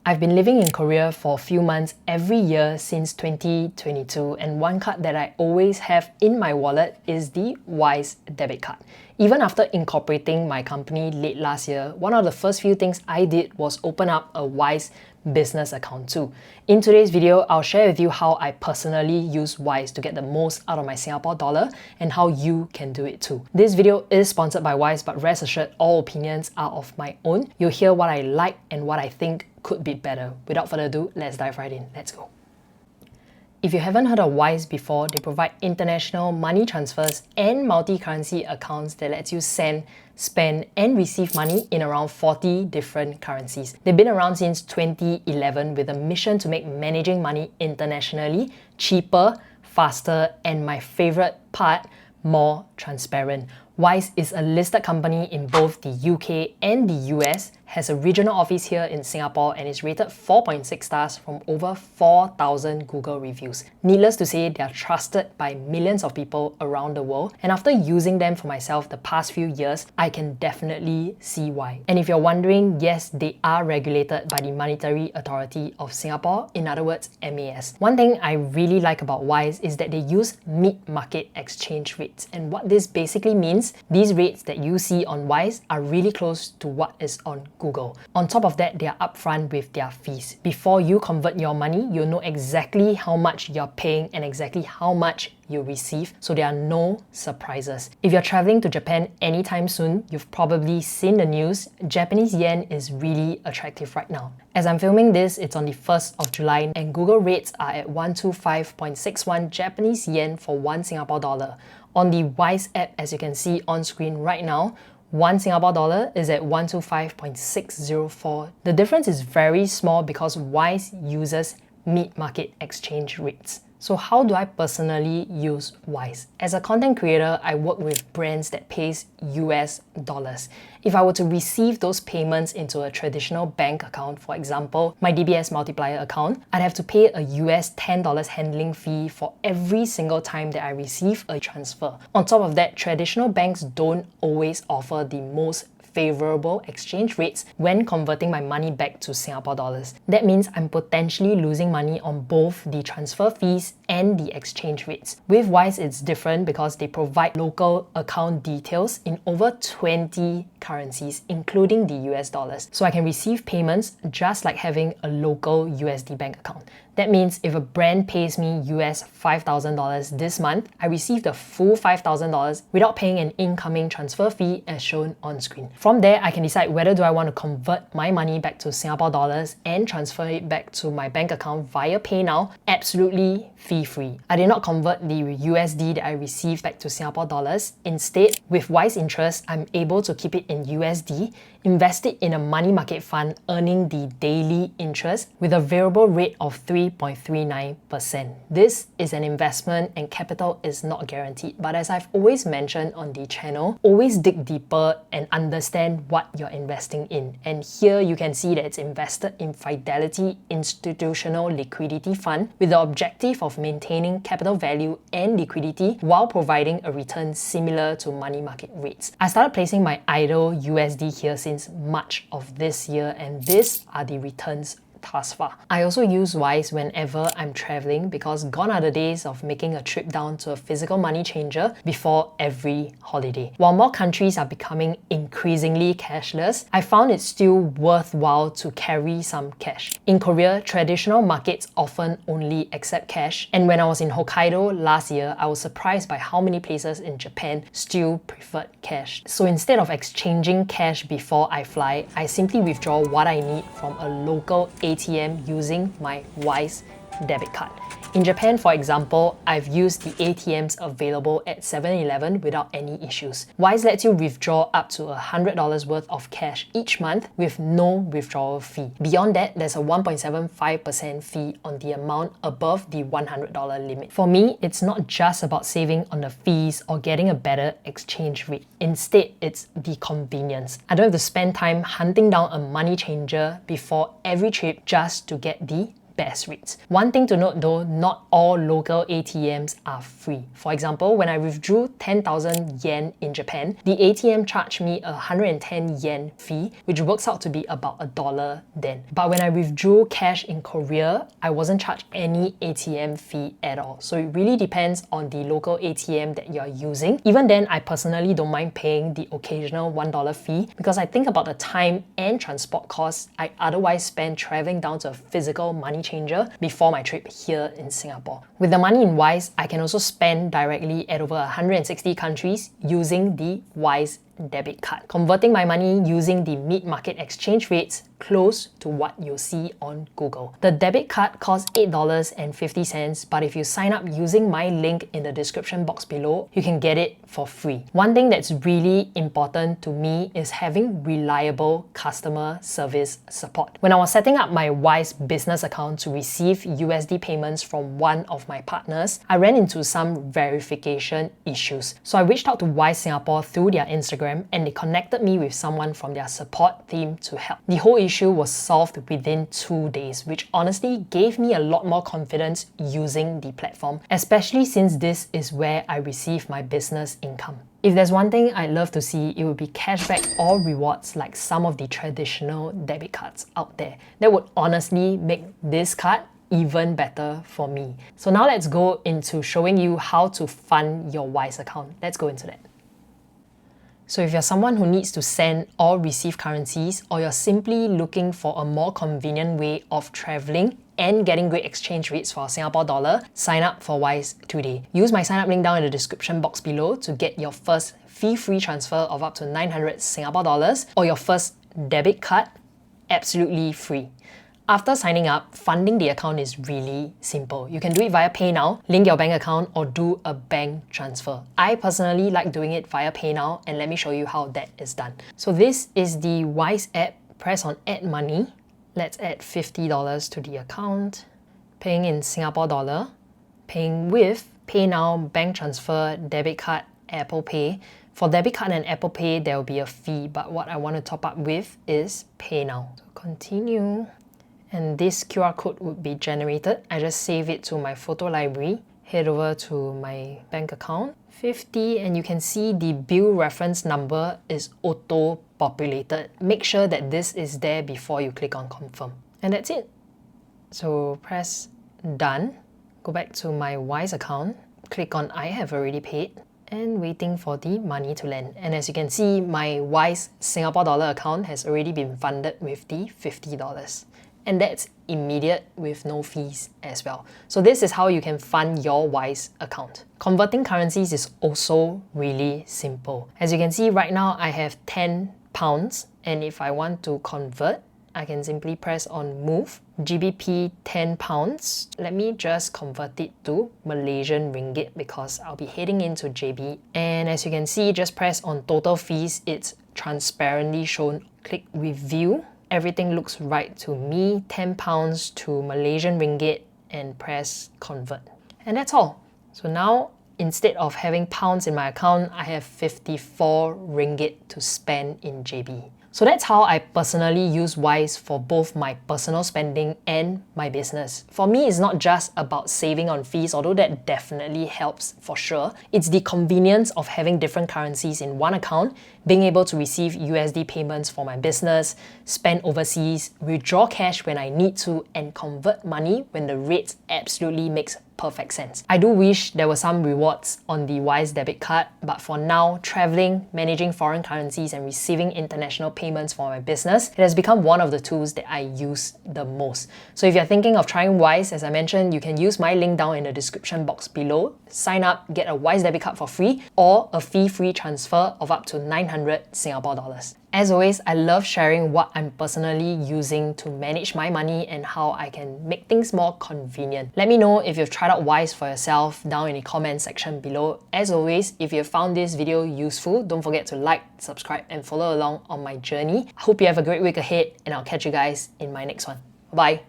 I've been living in Korea for a few months every year since 2022, and one card that I always have in my wallet is the Wise debit card. Even after incorporating my company late last year, one of the first few things I did was open up a Wise business account too. In today's video, I'll share with you how I personally use Wise to get the most out of my Singapore dollar and how you can do it too. This video is sponsored by Wise, but rest assured all opinions are of my own. You'll hear what I like and what I think could be better. Without further ado, let's dive right in. Let's go. If you haven't heard of Wise before, they provide international money transfers and multi-currency accounts that lets you send, spend, and receive money in around 40 different currencies. They've been around since 2011 with a mission to make managing money internationally cheaper, faster, and my favorite part, more transparent. Wise is a listed company in both the UK and the US, has a regional office here in Singapore, and is rated 4.6 stars from over 4,000 Google reviews. Needless to say, they are trusted by millions of people around the world, and after using them for myself the past few years, I can definitely see why. And if you're wondering, yes, they are regulated by the Monetary Authority of Singapore, in other words, MAS. One thing I really like about Wise is that they use mid-market exchange rates, and what this basically means, these rates that you see on Wise are really close to what is on Google. On top of that, they are upfront with their fees. Before you convert your money, you'll know exactly how much you're paying and exactly how much you receive, so there are no surprises. If you're traveling to Japan anytime soon, you've probably seen the news. Japanese yen is really attractive right now. As I'm filming this, it's on the 1st of July and Google rates are at 125.61 Japanese yen for 1 Singapore dollar. On the Wise app, as you can see on screen right now, 1 Singapore dollar is at 125.604. The difference is very small because Wise uses mid-market exchange rates. So how do I personally use Wise? As a content creator, I work with brands that pays US dollars. If I were to receive those payments into a traditional bank account, for example, my DBS multiplier account, I'd have to pay a US $10 handling fee for every single time that I receive a transfer. On top of that, traditional banks don't always offer the most favorable exchange rates when converting my money back to Singapore dollars. That means I'm potentially losing money on both the transfer fees and the exchange rates. With Wise, it's different because they provide local account details in over 20 currencies, including the US dollars. So I can receive payments just like having a local USD bank account. That means if a brand pays me US $5,000 this month, I receive the full $5,000 without paying an incoming transfer fee as shown on screen. From there, I can decide whether do I want to convert my money back to Singapore dollars and transfer it back to my bank account via PayNow, absolutely fee-free. I did not convert the USD that I received back to Singapore dollars. Instead, with Wise Interest, I'm able to keep it in USD, invest it in a money market fund earning the daily interest with a variable rate of 3.39%. This is an investment and capital is not guaranteed, but as I've always mentioned on the channel, always dig deeper and understand what you're investing in. And here you can see that it's invested in Fidelity Institutional Liquidity Fund with the objective of maintaining capital value and liquidity while providing a return similar to money market rates. I started placing my idle USD here since March of this year, and these are the returns thus far. I also use Wise whenever I'm traveling because gone are the days of making a trip down to a physical money changer before every holiday. While more countries are becoming increasingly cashless, I found it still worthwhile to carry some cash. In Korea, traditional markets often only accept cash, and when I was in Hokkaido last year, I was surprised by how many places in Japan still preferred cash. So instead of exchanging cash before I fly, I simply withdraw what I need from a local ATM using my Wise debit card. In Japan, for example, I've used the ATMs available at 7-Eleven without any issues. Wise lets you withdraw up to $100 worth of cash each month with no withdrawal fee. Beyond that, there's a 1.75% fee on the amount above the $100 limit. For me, it's not just about saving on the fees or getting a better exchange rate. Instead, it's the convenience. I don't have to spend time hunting down a money changer before every trip just to get the best rates. One thing to note though, not all local ATMs are free. For example, when I withdrew 10,000 yen in Japan, the ATM charged me a 110 yen fee, which works out to be about $1 then. But when I withdrew cash in Korea, I wasn't charged any ATM fee at all. So it really depends on the local ATM that you're using. Even then, I personally don't mind paying the occasional $1 fee because I think about the time and transport costs I otherwise spend traveling down to a physical money changer before my trip here in Singapore. With the money in Wise, I can also spend directly at over 160 countries using the Wise debit card, converting my money using the mid-market exchange rates close to what you'll see on Google. The debit card costs $8.50, but if you sign up using my link in the description box below, you can get it for free. One thing that's really important to me is having reliable customer service support. When I was setting up my Wise business account to receive USD payments from one of my partners, I ran into some verification issues. So I reached out to Wise Singapore through their Instagram and they connected me with someone from their support team to help. The whole issue was solved within 2 days, which honestly gave me a lot more confidence using the platform, especially since this is where I receive my business income. If there's one thing I'd love to see, it would be cashback or rewards like some of the traditional debit cards out there. That would honestly make this card even better for me. So now let's go into showing you how to fund your Wise account. Let's go into that. So if you're someone who needs to send or receive currencies, or you're simply looking for a more convenient way of traveling and getting great exchange rates for Singapore dollar, sign up for Wise today. Use my sign up link down in the description box below to get your first fee-free transfer of up to 900 Singapore dollars or your first debit card absolutely free. After signing up, funding the account is really simple. You can do it via PayNow, link your bank account, or do a bank transfer. I personally like doing it via PayNow, and let me show you how that is done. So this is the Wise app. Press on Add Money. Let's add $50 to the account. Paying in Singapore dollar. Paying with PayNow, bank transfer, debit card, Apple Pay. For debit card and Apple Pay, there will be a fee, but what I want to top up with is PayNow. So continue. And this QR code would be generated. I just save it to my photo library, head over to my bank account, 50, and you can see the bill reference number is auto-populated. Make sure that this is there before you click on confirm. And that's it. So press done, go back to my Wise account, click on I have already paid, and waiting for the money to land. And as you can see, my Wise Singapore dollar account has already been funded with the $50. And that's immediate with no fees as well. So this is how you can fund your Wise account. Converting currencies is also really simple. As you can see right now, I have 10 pounds, and if I want to convert, I can simply press on move, GBP 10 pounds. Let me just convert it to Malaysian ringgit because I'll be heading into JB. And as you can see, just press on total fees, it's transparently shown. Click review. Everything looks right to me, 10 pounds to Malaysian ringgit, and press convert. And that's all. So now, instead of having pounds in my account, I have 54 ringgit to spend in JB. So that's how I personally use Wise for both my personal spending and my business. For me, it's not just about saving on fees, although that definitely helps for sure. It's the convenience of having different currencies in one account, being able to receive USD payments for my business, spend overseas, withdraw cash when I need to, and convert money when the rates absolutely makes perfect sense. I do wish there were some rewards on the Wise debit card, but for now, traveling, managing foreign currencies, and receiving international payments for my business, it has become one of the tools that I use the most. So if you're thinking of trying Wise, as I mentioned, you can use my link down in the description box below, sign up, get a Wise debit card for free, or a fee-free transfer of up to 900 Singapore dollars. As always, I love sharing what I'm personally using to manage my money and how I can make things more convenient. Let me know if you've tried out Wise for yourself down in the comment section below. As always, if you found this video useful, don't forget to like, subscribe, and follow along on my journey. I hope you have a great week ahead, and I'll catch you guys in my next one. Bye.